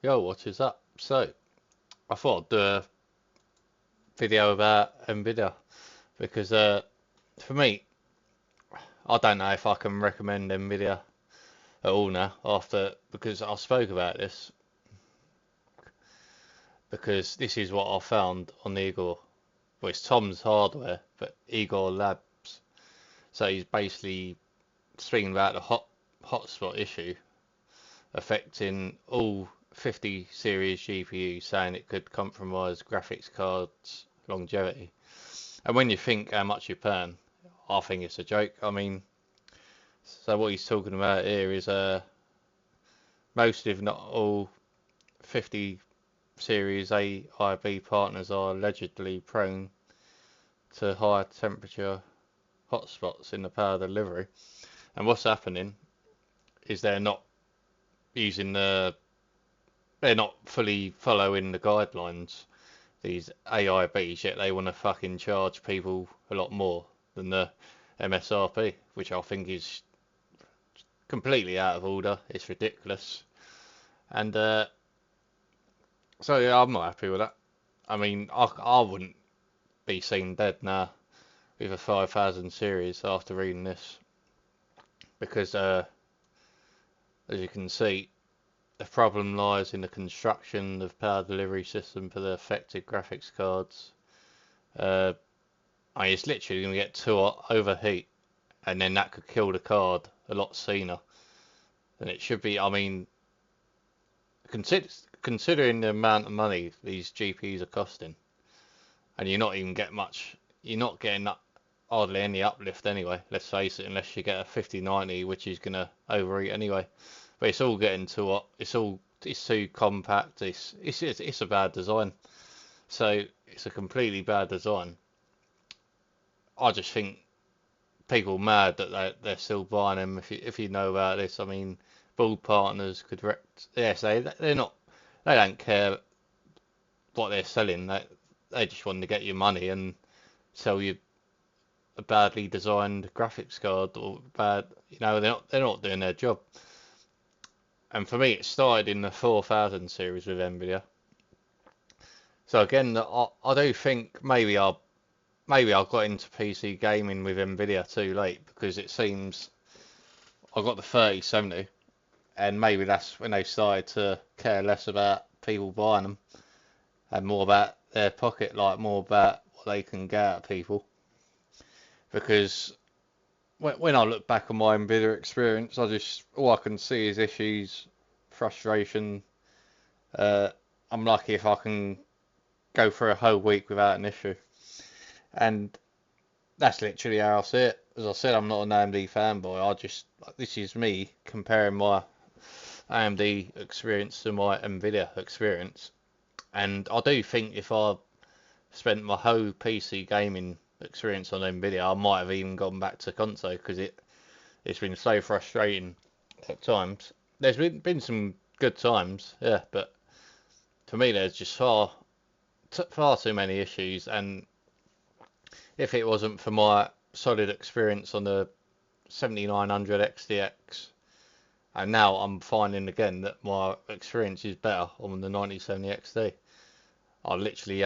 Yo, what is up? So, I thought I'd do a video about Nvidia because, for me, I don't know if I can recommend Nvidia at all now because I spoke about this because this is what I found on Igor. Well, it's Tom's Hardware, but Igor Labs. So he's basically speaking about the hotspot issue affecting all 50 series GPUs, saying it could compromise graphics cards longevity. And when you think how much you're paying, I think it's a joke. I mean, so what he's talking about here is most, if not all, 50 series AIB partners are allegedly prone to high temperature hotspots in the power delivery. And what's happening is using the they're not fully following the guidelines, these AIBs, yet they want to fucking charge people a lot more than the MSRP, which I think is completely out of order. It's ridiculous. And so yeah, I'm not happy with that. I mean, I wouldn't be seen dead now with a 5000 series after reading this, because as you can see, the problem lies in the construction of power delivery system for the affected graphics cards. I mean, it's literally going to get too hot, overheat, and then that could kill the card a lot sooner than it should be. I mean, considering the amount of money these GPUs are costing, and you're not getting hardly any uplift anyway. Let's face it, unless you get a 5090, which is going to overheat anyway. But it's all getting too hot. It's too compact. It's a bad design. So it's a completely bad design. I just think people mad that they're still buying them. If you know about this, I mean, build partners could yes, they don't care what they're selling. They just want to get your money and sell you a badly designed graphics card or bad. They're not doing their job. And for me, it started in the 4000 series with Nvidia. So again, I do think maybe I got into PC gaming with Nvidia too late, because it seems I got the 3070, and maybe that's when they started to care less about people buying them and more about their pocket, like more about what they can get out of people. Because when I look back on my Nvidia experience, all I can see is issues, frustration. I'm lucky if I can go for a whole week without an issue, and that's literally how I see it. As I said, I'm not an AMD fanboy. This is me comparing my AMD experience to my Nvidia experience, and I do think if I spent my whole PC gaming experience on Nvidia, I might have even gone back to console, because it's been so frustrating at times. There's been some good times, yeah, but for me there's just far too many issues. And if it wasn't for my solid experience on the 7900 XTX, and now I'm finding again that my experience is better on the 9070 XT, I literally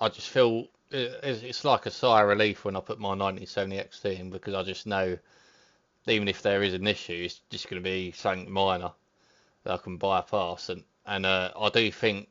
I just feel it's like a sigh of relief when I put my 9070 XT in, because I just know even if there is an issue, it's just going to be something minor that I can bypass. And I do think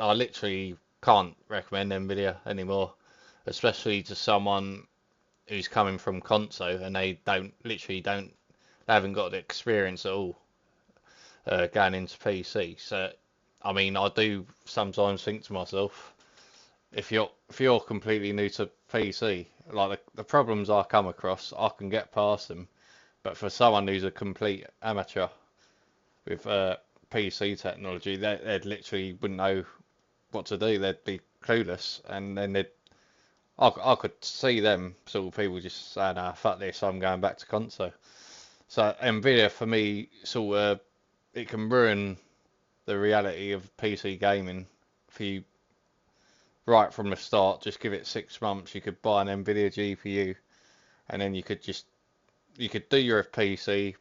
I literally can't recommend Nvidia anymore, especially to someone who's coming from console and they haven't got the experience at all going into PC. So I mean, I do sometimes think to myself, if you're completely new to PC, like the problems I come across, I can get past them. But for someone who's a complete amateur with PC technology, they literally wouldn't know what to do. They'd be clueless, and then I could see them sort of people just saying, "Ah, fuck this, I'm going back to console." So Nvidia for me, sort of, it can ruin the reality of PC gaming for you right from the start. Just give it 6 months, you could buy an Nvidia GPU, and then you could do your PC,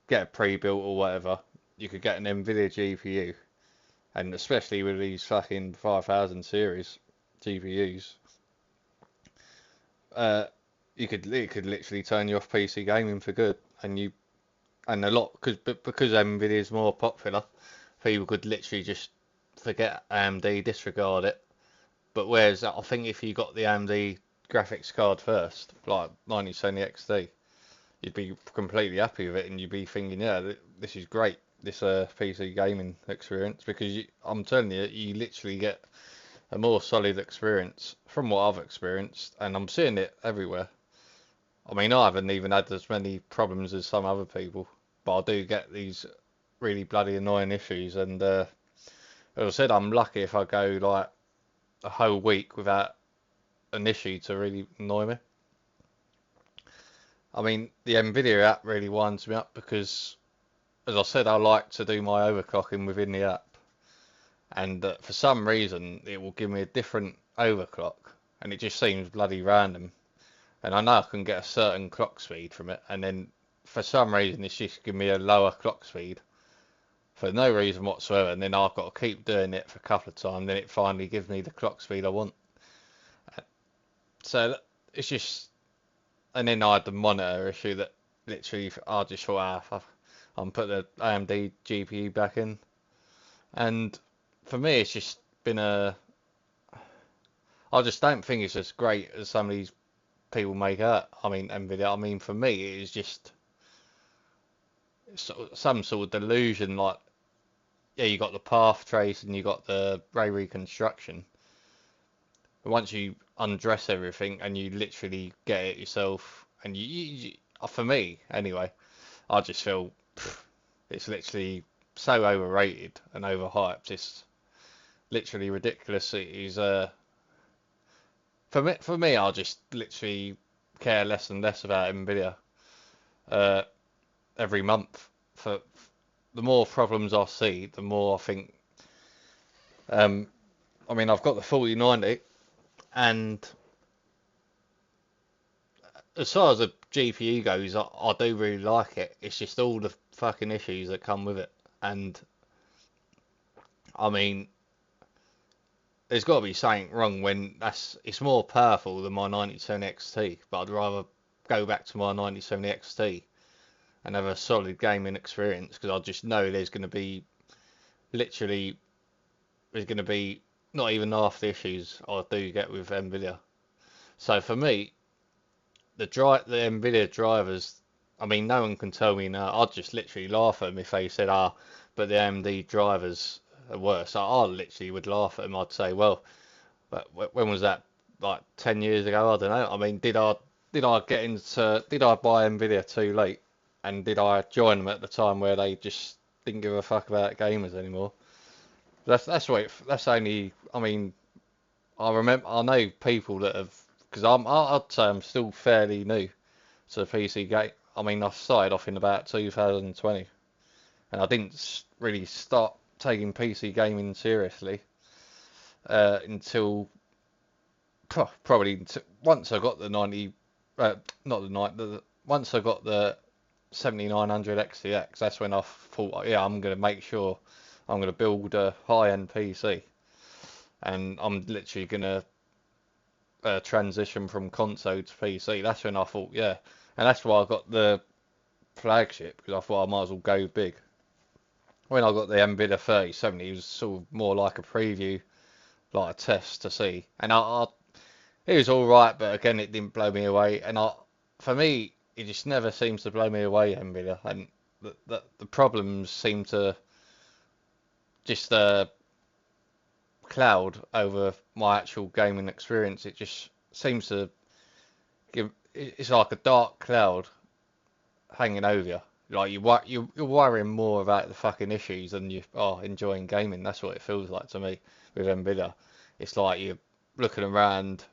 get a pre-built or whatever, you could get an Nvidia GPU, and especially with these fucking 5000 series GPUs, uh, it could literally turn you off PC gaming for good, and a lot because Nvidia is more popular, people could literally just forget AMD, disregard it. But whereas I think if you got the AMD graphics card first, like 9070 XT, you'd be completely happy with it, and you'd be thinking, yeah, this is great, this PC gaming experience, because I'm telling you, you literally get a more solid experience from what I've experienced, and I'm seeing it everywhere. I mean, I haven't even had as many problems as some other people, but I do get these really bloody annoying issues, and as I said, I'm lucky if I go like a whole week without an issue to really annoy me. I mean, the Nvidia app really winds me up because, as I said, I like to do my overclocking within the app, and for some reason it will give me a different overclock, and it just seems bloody random. And I know I can get a certain clock speed from it, and then for some reason it's just giving me a lower clock speed for no reason whatsoever, and then I've got to keep doing it for a couple of times, then it finally gives me the clock speed I want. So it's just, and then I had the monitor issue that literally I just thought, I'm put the AMD GPU back in, and for me it's just been I just don't think it's as great as some of these people make out. I mean, Nvidia. I mean, for me it is just some sort of delusion. Like, yeah, you got the path trace and you got the ray reconstruction. But once you undress everything and you literally get it yourself, and for me anyway, I just feel it's literally so overrated and overhyped. It's literally ridiculous. It is for me, I just literally care less and less about Nvidia uh, every month. For the more problems I see, the more I think. Um, I mean, I've got the 4090, and as far as the GPU goes, I do really like it. It's just all the fucking issues that come with it, and I mean, there's got to be something wrong when it's more powerful than my 9070 XT, but I'd rather go back to my 9070 XT and have a solid gaming experience, because I just know literally there's going to be not even half the issues I do get with Nvidia. So for me, the Nvidia drivers, I mean, no one can tell me now. I'd just literally laugh at them if they said, but the AMD drivers are worse. I literally would laugh at them. I'd say, well, but when was that? Like 10 years ago? I don't know. I mean, did I buy Nvidia too late? And did I join them at the time where they just didn't give a fuck about gamers anymore? That's only, I mean, I know people that have, because I'd say I'm still fairly new to the PC game. I mean, I started off in about 2020, and I didn't really start taking PC gaming seriously until probably once I got the 90, not the 90, once I got the 7900 XTX. That's when I thought, yeah, I'm going to make sure I'm going to build a high-end PC, and I'm literally going to transition from console to PC. That's when I thought, yeah, and that's why I got the flagship, because I thought I might as well go big. When I got the Nvidia 3070, it was sort of more like a preview, like a test to see, and it was all right, but again, it didn't blow me away. And for me, it just never seems to blow me away, Nvidia, and the problems seem to just cloud over my actual gaming experience. It just seems to it's like a dark cloud hanging over you. Like you're worrying more about the fucking issues than you are enjoying gaming. That's what it feels like to me with Nvidia. It's like you're looking around,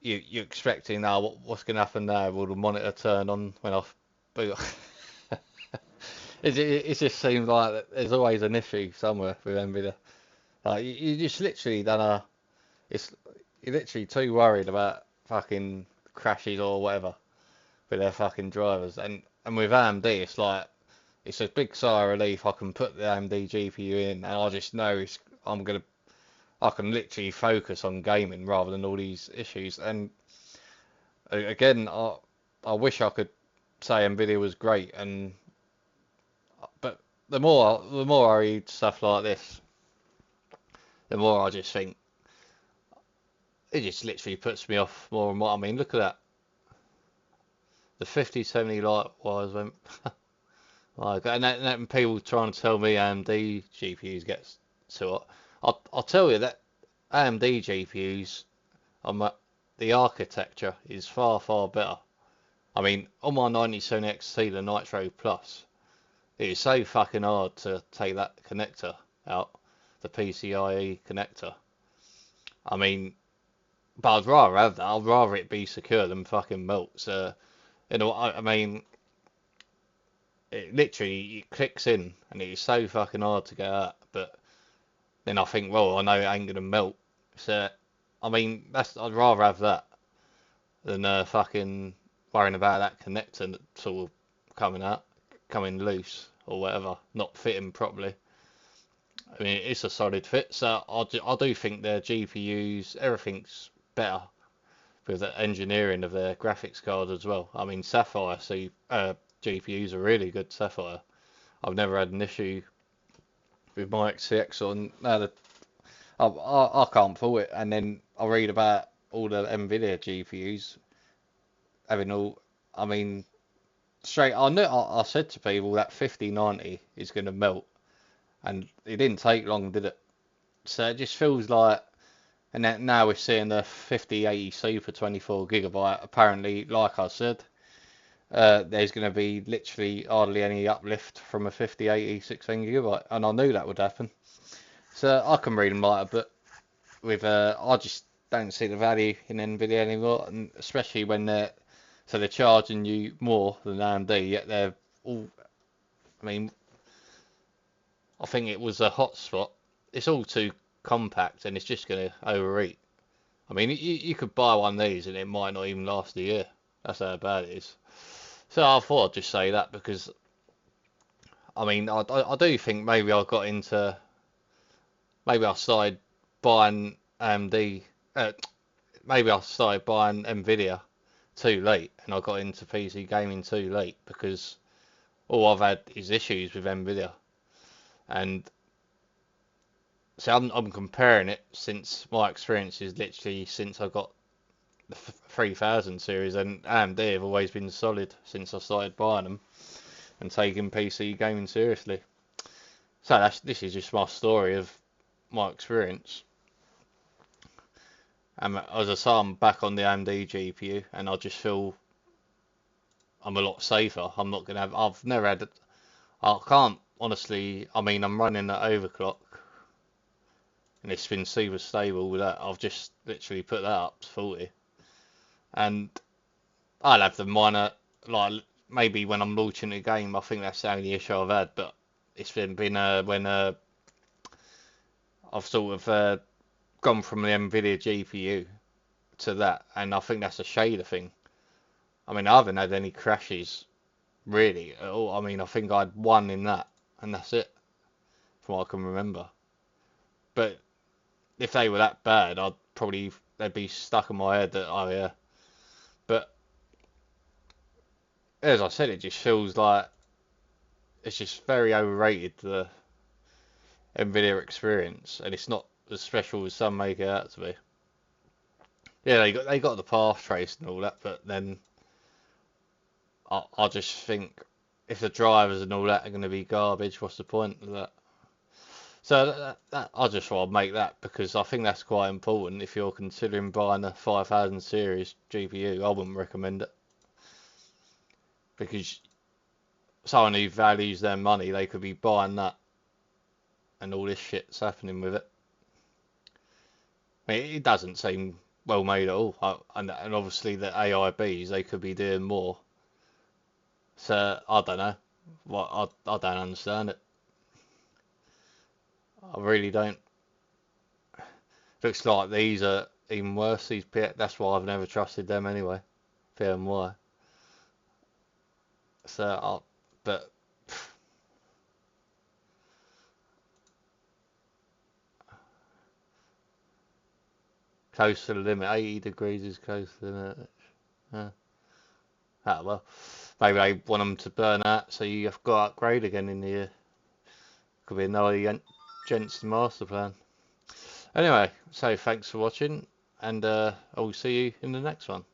you're expecting now what's going to happen now. Will the monitor turn on when I boot? It just seems like there's always an issue somewhere with Nvidia. Like you just literally don't know. It's You're literally too worried about fucking crashes or whatever with their fucking drivers. And with AMD, it's like it's a big sigh of relief. I can put the AMD GPU in, and I just know I can literally focus on gaming rather than all these issues. And again, I wish I could say Nvidia was great, but the more I read stuff like this, the more I just think it just literally puts me off more and more. I mean, look at that. The 5070 Lightwires went like, and people trying to tell me AMD GPUs gets too hot. I'll tell you that AMD GPUs, the architecture is far better. I mean, on my 97 XT, the Nitro Plus, it is so fucking hard to take that connector out, the PCIe connector. I mean, but I'd rather have that. I'd rather it be secure than fucking melt. So, I mean, it literally it clicks in, and it is so fucking hard to get out. But then I think, well, I know it ain't gonna melt. So, I mean, I'd rather have that than fucking worrying about that connector sort of coming loose or whatever, not fitting properly. I mean, it's a solid fit, so I do think their GPUs, everything's better with the engineering of their graphics card as well. I mean, Sapphire GPUs are really good. Sapphire. I've never had an issue with my XCX on. No, I can't pull it, and then I read about all the Nvidia GPUs having all. I mean, straight. I said to people that 5090 is going to melt, and it didn't take long, did it? So it just feels like. And then now we're seeing the 5080 Super 24 GB. Apparently, like I said, there's going to be literally hardly any uplift from a 5080 16 GB, and I knew that would happen. So I can read them like, but I just don't see the value in Nvidia anymore, and especially when they're charging you more than AMD, yet they're all. I mean, I think it was a hotspot. It's all too compact, and it's just going to overheat. I mean, you could buy one of these, and it might not even last a year. That's how bad it is. So I thought I'd just say that because, I mean, I do think maybe I started buying AMD, maybe I started buying Nvidia too late, and I got into PC gaming too late because all I've had is issues with Nvidia. And so I'm comparing it since my experience is literally since I got the 3000 series, and AMD have always been solid since I started buying them and taking PC gaming seriously. So this is just my story of my experience. As I say, I'm back on the AMD GPU, and I just feel I'm a lot safer. I'm not gonna have. I've never had. I can't honestly. I mean, I'm running at overclock, and it's been super stable with that. I've just literally put that up to 40, and I'll have the minor like maybe when I'm launching a game. I think that's the only issue I've had, but it's been when I've sort of gone from the Nvidia GPU to that, and I think that's a shader thing. I mean, I haven't had any crashes really at all. I mean, I think I had one in that, and that's it, from what I can remember. But if they were that bad, they'd be stuck in my head that oh yeah. But as I said, it just feels like it's just very overrated, the Nvidia experience, and it's not as special as some make it out to be. Yeah, they got the path trace and all that, but then I just think if the drivers and all that are going to be garbage, what's the point of that? So I just thought I'd make that because I think that's quite important. If you're considering buying a 5000 series GPU, I wouldn't recommend it because someone who values their money, they could be buying that, and all this shit's happening with it. I mean, it doesn't seem well made at all, and obviously the AIBs, they could be doing more. So I don't know. I don't understand it. I really don't. Looks like these are even worse. That's why I've never trusted them anyway. VMware. So, but close to the limit. 80 degrees is close to the limit. Well, maybe they want them to burn out, so you have got to upgrade again in the year. Could be another Jensen master plan. Anyway, so thanks for watching, and I will see you in the next one.